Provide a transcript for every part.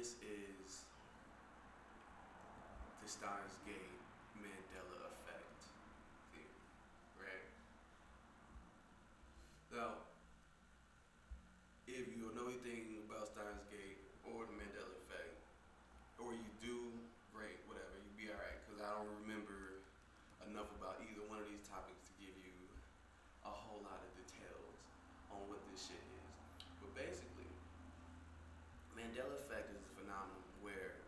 this is the Stiens Mandela effect theory, right? Now, if you don't know anything about Steins Gate or the Mandela effect, or you do, great, whatever, you'll be alright. Because I don't remember enough about either one of these topics to give you a whole lot of details on what this shit is. But basically, Mandela effect is a phenomenon where,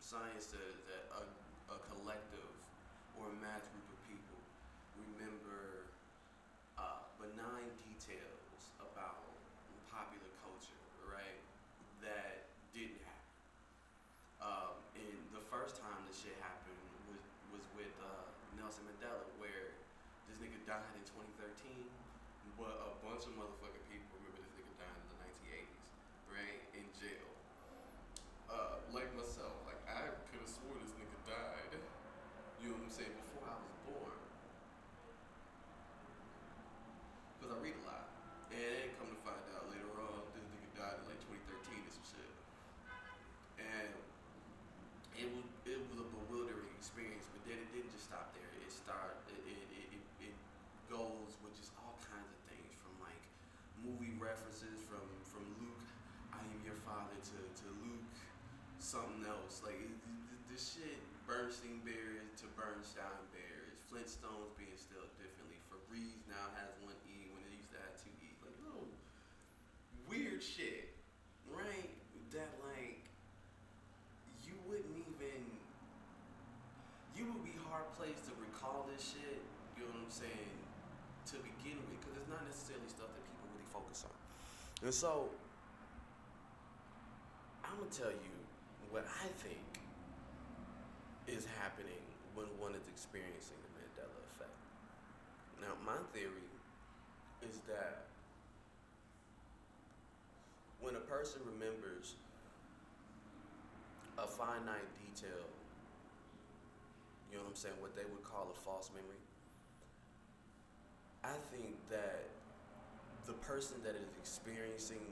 science says that a collective or a mass group of people remember benign details about popular culture, right? That didn't happen. And the first time this shit happened was with Nelson Mandela, where this nigga died in 2013, but a bunch of motherfucking people remember this nigga dying in the 1980s, right? In jail. Like myself, like I could have swore this nigga died, you know what I'm saying, before I was born. Because I read a lot. And come to find out later on, this nigga died in like 2013 or some shit. And it was a bewildering experience, but then it didn't just stop there. It goes with just all kinds of things, from like movie references from Luke, I am your father, to Luke something else. Like this shit, Bernstein Bears to Bernstein Bears, Flintstones being spelled differently. Febreze now has one E when it used to have two E's. Like little weird shit, right? That like you wouldn't even, you would be hard placed to recall this shit, you know what I'm saying, to begin with, because it's not necessarily stuff that people really focus on. And so, I'm going to tell you what I think is happening when one is experiencing the Mandela effect. Now, my theory is that when a person remembers a finite detail, you know what I'm saying, what they would call a false memory, I think that the person that is experiencing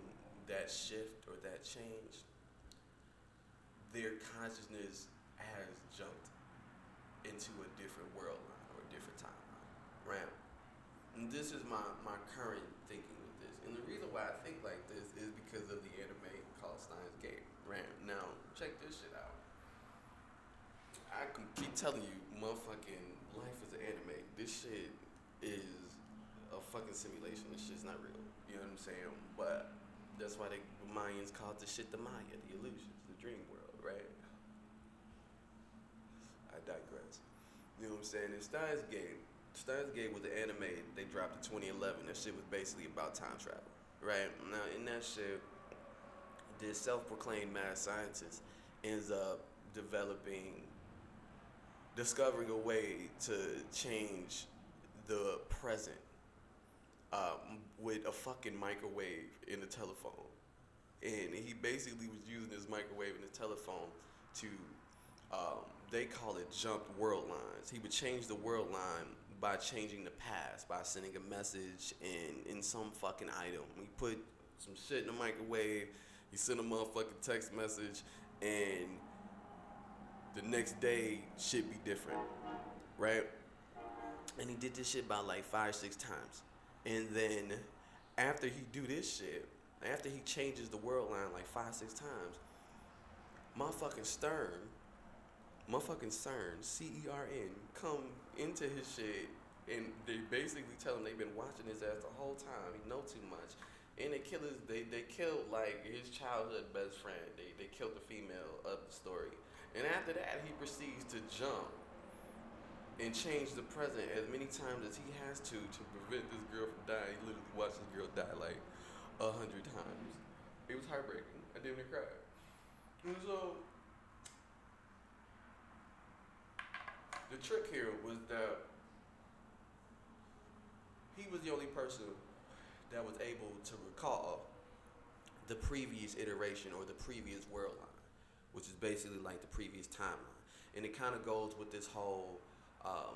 that shift or that change, their consciousness has jumped into a different world line or a different timeline, right? And this is my current thinking with this. And the reason why I think like this is because of the anime called Steins Gate, right? Now, check this shit out. I can keep telling you, motherfucking life is an anime. This shit is a fucking simulation. This shit's not real. You know what I'm saying? But that's why the Mayans called this shit the Maya, the illusions, the dream world, right? I digress. You know what I'm saying? In Steins Gate was the anime they dropped in 2011. That shit was basically about time travel, right? Now, in that shit, this self-proclaimed mad scientist ends up discovering a way to change the present with a fucking microwave in the telephone. And he basically was using this microwave in his telephone to, they call it jumped world lines. He would change the world line by changing the past, by sending a message in some fucking item. He put some shit in the microwave, he sent a motherfucking text message, and the next day shit be different, right? And he did this shit about like 5-6 times. And then after he do this shit, after he changes the world line like 5-6 times, motherfucking CERN, CERN, come into his shit, and they basically tell him they've been watching his ass the whole time. He know too much. And they killed like his childhood best friend. They killed the female of the story. And after that, he proceeds to jump and change the present as many times as he has to prevent this girl from dying. He literally watched this girl die like 100 times. It was heartbreaking. I damn near cried. And so the trick here was that he was the only person that was able to recall the previous iteration or the previous world line, which is basically like the previous timeline. And it kind of goes with this whole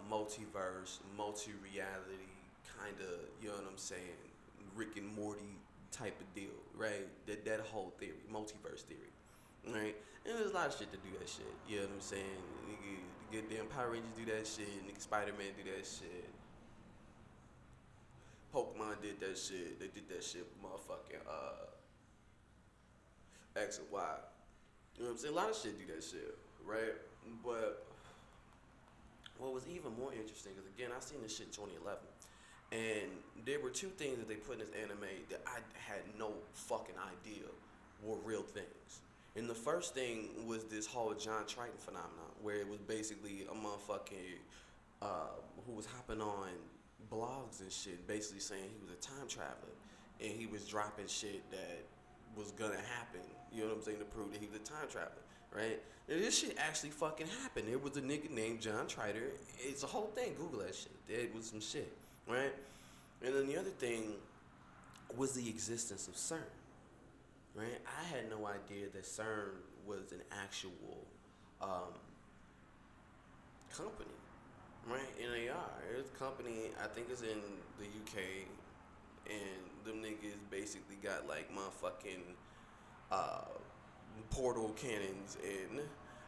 multiverse, multi-reality kind of, you know what I'm saying, Rick and Morty type of deal, right? That whole theory, multiverse theory. right? And there's a lot of shit to do that shit. You know what I'm saying? Nigga, the goddamn Power Rangers do that shit. Nigga, Spider Man do that shit. Pokemon did that shit. They did that shit with motherfucking X and Y. You know what I'm saying? A lot of shit do that shit, right? But what was even more interesting is again, I seen this shit in 2011, and there were two things that they put in this anime that I had no fucking idea were real things. And the first thing was this whole John Triton phenomenon, where it was basically a motherfucking who was hopping on blogs and shit, basically saying he was a time traveler, and he was dropping shit that was gonna happen. You know what I'm saying, to prove that he was a time traveler, right? And this shit actually fucking happened. There was a nigga named John Triter. It's a whole thing. Google that shit. It was some shit, right? And then the other thing was the existence of CERN, right? I had no idea that CERN was an actual um, company, right? And they are. It's a company, I think it's in the UK, and them niggas basically got like motherfucking uh, portal cannons and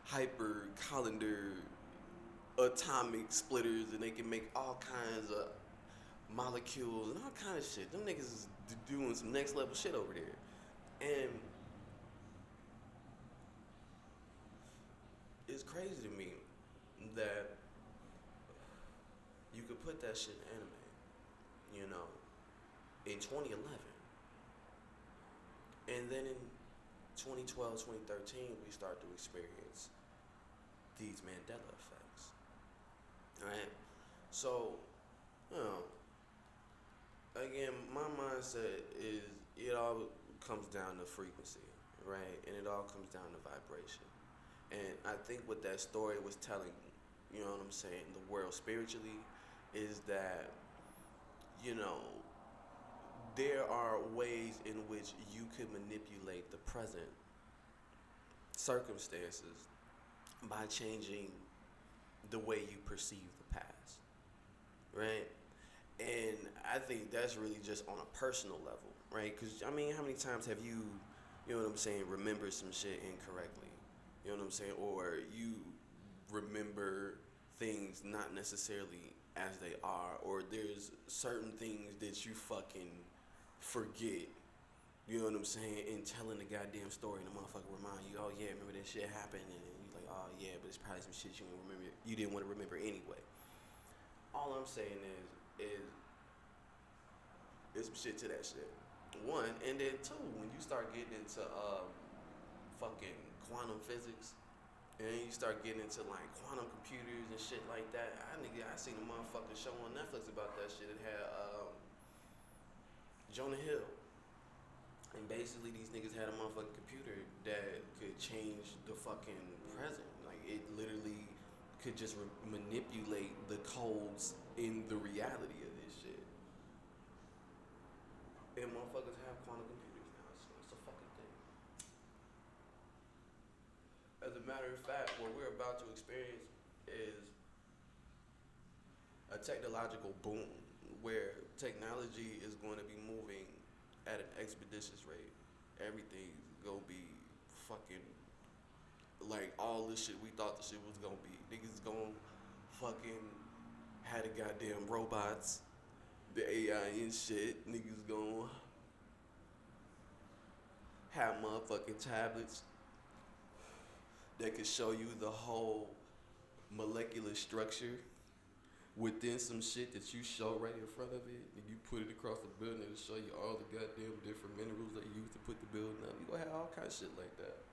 hyper colander atomic splitters, and they can make all kinds of molecules and all kind of shit. Them niggas is doing some next level shit over there. And it's crazy to me that you could put that shit in anime, you know, in 2011. And then in 2012, 2013, we start to experience these Mandela effects, right? So, you know, again, my mindset is it all comes down to frequency, right? And it all comes down to vibration. And I think what that story was telling, you know what I'm saying, the world spiritually is that, you know, there are ways in which you could manipulate the present circumstances by changing the way you perceive the past, right? And I think that's really just on a personal level, right? Because, I mean, how many times have you, you know what I'm saying, remember some shit incorrectly? You know what I'm saying? Or you remember things not necessarily as they are, or there's certain things that you fucking forget. You know what I'm saying? In telling the goddamn story, and the motherfucker remind you, oh yeah, remember that shit happened, and you're like, oh yeah, but it's probably some shit you didn't remember. You didn't want to remember anyway. All I'm saying is some shit to that shit. One, and then two, when you start getting into fucking quantum physics, and then you start getting into like quantum computers and shit like that. I seen a motherfucking show on Netflix about that shit. It had Jonah Hill. And basically these niggas had a motherfucking computer that could change the fucking present. Like it literally could just manipulate the codes in the reality of this shit. And motherfuckers have quantum computers now. It's a fucking thing. As a matter of fact, what we're about to experience is a technological boom where technology is going to be moving at an expeditious rate. Everything's gonna be fucking like all this shit we thought the shit was gonna be. Niggas gonna fucking had the goddamn robots, the AI and shit. Niggas gonna have motherfucking tablets that could show you the whole molecular structure within some shit that you show right in front of it, and you put it across the building, it'll show you all the goddamn different minerals they use to put the building up. You gonna have all kind of shit like that.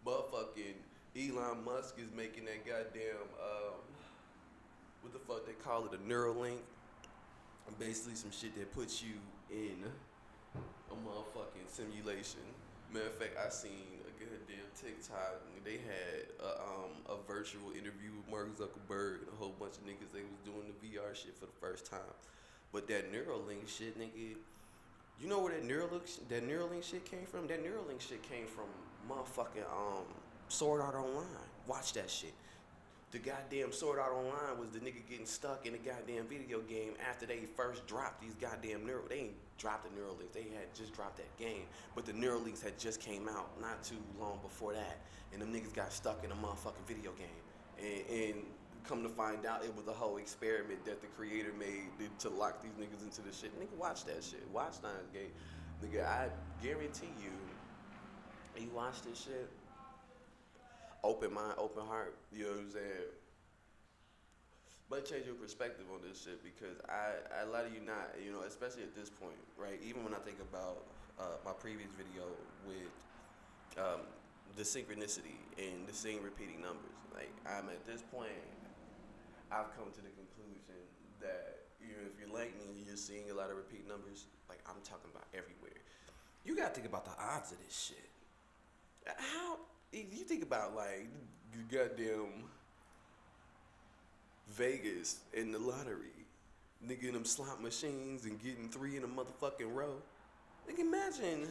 Motherfucking Elon Musk is making that goddamn what the fuck they call it, a Neuralink. Basically some shit that puts you in a motherfucking simulation. Matter of fact, I seen a goddamn TikTok. They had a virtual interview with Mark Zuckerberg and a whole bunch of niggas. They was doing the VR shit for the first time. But that Neuralink shit, nigga, you know where that Neuralink shit came from? That Neuralink shit came from motherfucking Sword Art Online. Watch that shit. The goddamn Sword Art Online was the nigga getting stuck in the goddamn video game after they first dropped these goddamn neural. They ain't dropped the Neuralinks. They had just dropped that game, but the Neuralinks had just came out not too long before that, and them niggas got stuck in a motherfucking video game. And come to find out, it was a whole experiment that the creator made to lock these niggas into the shit. Nigga, watch that shit. Watch Steins Gate. Nigga, I guarantee you watch this shit, open mind, open heart, you know what I'm saying? But change your perspective on this shit, because I lie to you not, you know, especially at this point, right? Even when I think about my previous video with the synchronicity and the same repeating numbers, like I'm at this point, I've come to the conclusion that, you know, if you're like me and you're seeing a lot of repeat numbers, like I'm talking about everywhere, you gotta think about the odds of this shit. How you think about like goddamn Vegas and the lottery, nigga, in them slot machines and getting 3 in a motherfucking row. Nigga, imagine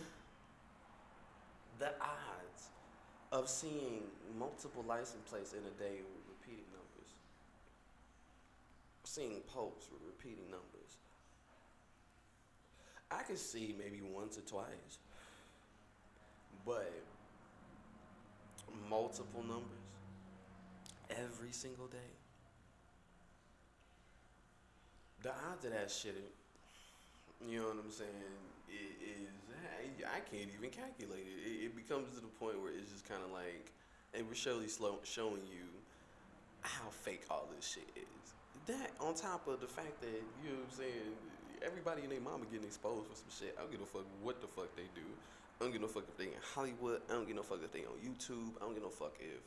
the odds of seeing multiple license plates in a day with repeating numbers. Seeing posts with repeating numbers. I could see maybe once or twice, but multiple numbers every single day. The odds of that shit, you know what I'm saying, I can't even calculate it. It becomes to the point where it's just kind of like, it was showing you how fake all this shit is. That on top of the fact that, you know what I'm saying, everybody and their mama getting exposed for some shit. I don't give a fuck what the fuck they do. I don't give no fuck if they in Hollywood. I don't give no fuck if they on YouTube. I don't give no fuck if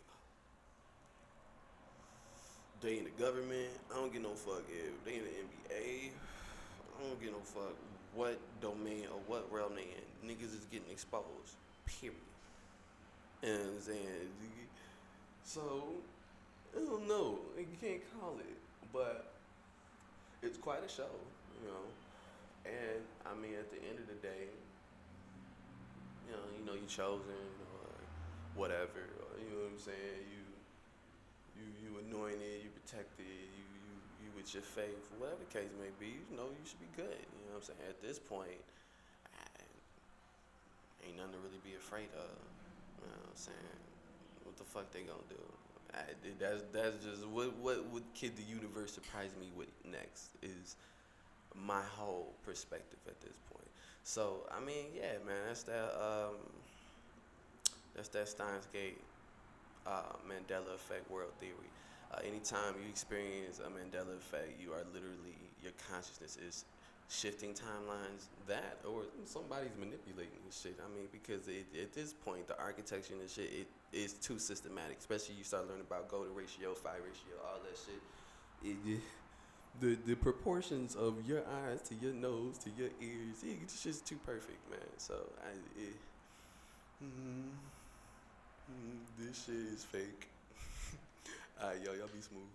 they in the government. I don't give no fuck if they in the NBA. I don't give no fuck what domain or what realm they in. Niggas is getting exposed. Period. You know what I'm saying? So, I don't know. You can't call it. But it's quite a show, you know. And, I mean, at the end of the day, you know, you chosen or whatever. Or, you know what I'm saying? You anointed, you protected, you with your faith, whatever the case may be, you know, you should be good. You know what I'm saying? At this point, ain't nothing to really be afraid of. You know what I'm saying? What the fuck they gonna do? That's just what could the universe surprise me with next is my whole perspective at this point. So I mean, yeah, man, that's that Steins Gate Mandela effect world theory. Anytime you experience a Mandela effect, you are literally, your consciousness is shifting timelines, that or somebody's manipulating this shit. I mean, because at this point, the architecture and this shit, it is too systematic. Especially you start learning about golden ratio, phi ratio, all that shit. The proportions of your eyes to your nose to your ears, it's just too perfect, man. So this shit is fake. Alright, y'all be smooth.